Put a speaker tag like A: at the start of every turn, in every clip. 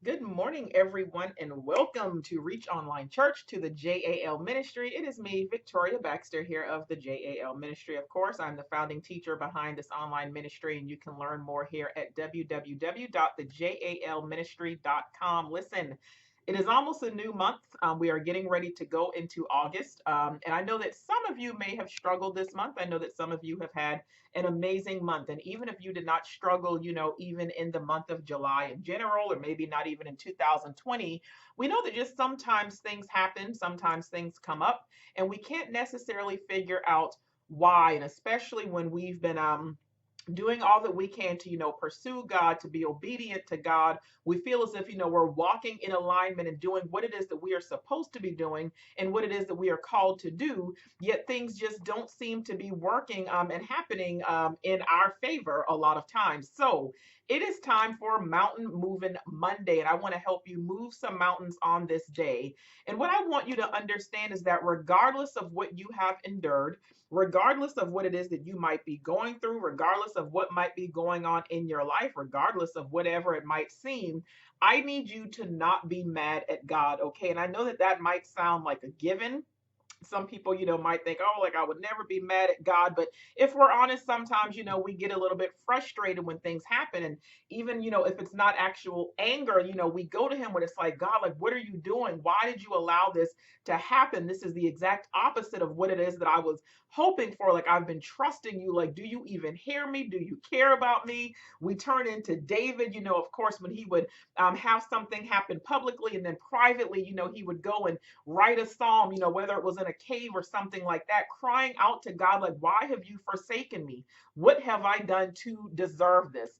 A: Good morning, everyone, and welcome to Reach Online Church to the JAL Ministry. It is me, Victoria Baxter, here of the JAL Ministry. Of course, I'm the founding teacher behind this online ministry, and you can learn more here at www.thejalministry.com. Listen, it is almost a new month. We are getting ready to go into August. And I know that some of you may have struggled this month. I know that some of you have had an amazing month. And even if you did not struggle, even in the month of July in general, or maybe not even in 2020, we know that just sometimes things happen, sometimes things come up, and we can't necessarily figure out why. And especially when we've been doing all that we can to pursue God, to be obedient to God, we feel as if we're walking in alignment and doing what it is that we are supposed to be doing and what it is that we are called to do, yet things just don't seem to be working and happening in our favor a lot of times. So it is time for Mountain Moving Monday, and I want to help you move some mountains on this day. And what I want you to understand is that regardless of what you have endured, regardless of what it is that you might be going through, regardless of what might be going on in your life, regardless of whatever it might seem, I need you to not be mad at God, okay? And I know that that might sound like a given. Some people might think, oh, like I would never be mad at God. But if we're honest, sometimes we get a little bit frustrated when things happen. And even if it's not actual anger, we go to him when it's like, God, like, what are you doing? Why did you allow this to happen? This is the exact opposite of what it is that I was hoping for. Like, I've been trusting you. Like, do you even hear me? Do you care about me? We turn into David, of course, when he would have something happen publicly, and then privately, he would go and write a psalm, whether it was in a cave or something like that, crying out to God, like, why have you forsaken me? What have I done to deserve this?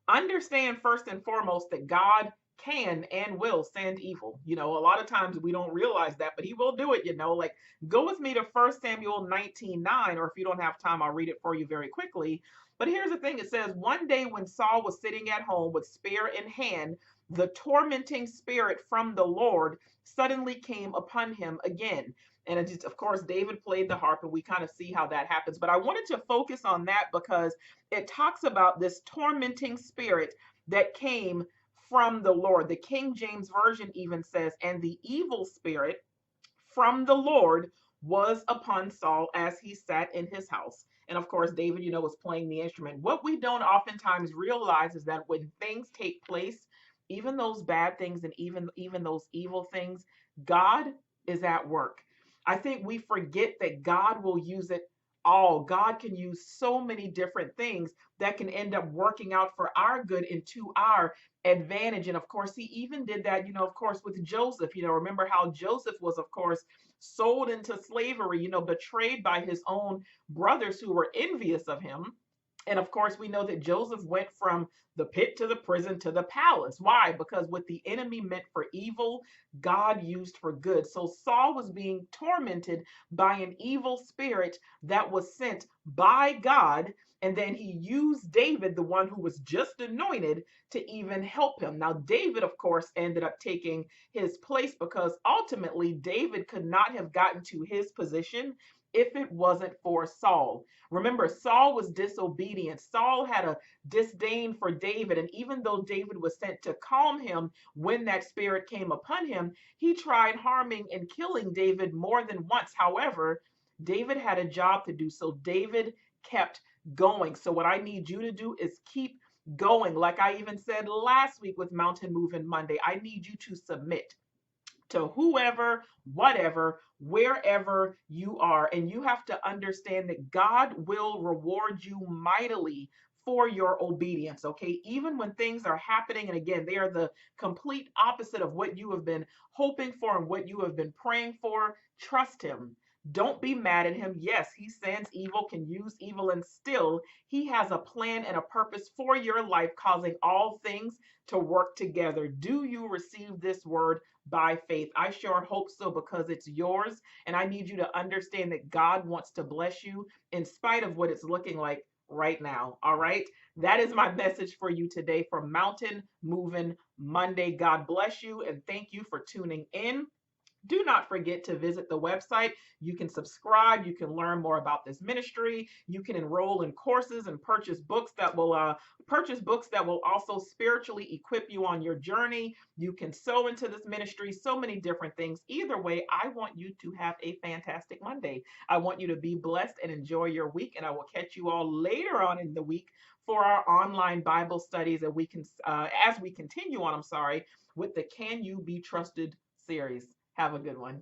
A: Understand first and foremost that God can and will send evil. A lot of times we don't realize that, but he will do it, like go with me to 1 Samuel 19:9, or if you don't have time, I'll read it for you very quickly. But here's the thing, it says, one day when Saul was sitting at home with spear in hand, the tormenting spirit from the Lord suddenly came upon him again. And it just, of course, David played the harp, and we kind of see how that happens. But I wanted to focus on that because it talks about this tormenting spirit that came from the Lord. The King James Version even says, and the evil spirit from the Lord was upon Saul as he sat in his house. And of course, David, was playing the instrument. What we don't oftentimes realize is that when things take place, even those bad things and even those evil things, God is at work. I think we forget that God will use it all. God can use so many different things that can end up working out for our good and to our advantage. And of course, he even did that, of course, with Joseph. Remember how Joseph was, of course, sold into slavery, betrayed by his own brothers who were envious of him. And of course, we know that Joseph went from the pit to the prison to the palace. Why? Because what the enemy meant for evil, God used for good. So Saul was being tormented by an evil spirit that was sent by God. And then he used David, the one who was just anointed, to even help him. Now, David, of course, ended up taking his place because ultimately David could not have gotten to his position if it wasn't for Saul. Remember, Saul was disobedient. Saul had a disdain for David. And even though David was sent to calm him when that spirit came upon him, he tried harming and killing David more than once. However, David had a job to do. So David kept going. So, what I need you to do is keep going. Like I even said last week with Mountain Moving Monday, I need you to submit to whoever, whatever, wherever you are. And you have to understand that God will reward you mightily for your obedience, okay? Even when things are happening, and again, they are the complete opposite of what you have been hoping for and what you have been praying for, trust Him. Don't be mad at him. Yes, he sends evil, can use evil, and still he has a plan and a purpose for your life, causing all things to work together. Do you receive this word by faith? I sure hope so because it's yours. And I need you to understand that God wants to bless you in spite of what it's looking like right now. All right. That is my message for you today from Mountain Moving Monday. God bless you and thank you for tuning in. do not forget to visit the website. You can subscribe. You can learn more about this ministry. You can enroll in courses and purchase books that will also spiritually equip you on your journey. You can sow into this ministry. So many different things. Either way, I want you to have a fantastic Monday. I want you to be blessed and enjoy your week. And I will catch you all later on in the week for our online Bible studies that we can, as we continue on. I'm sorry, with the "Can You Be Trusted" series. Have a good one.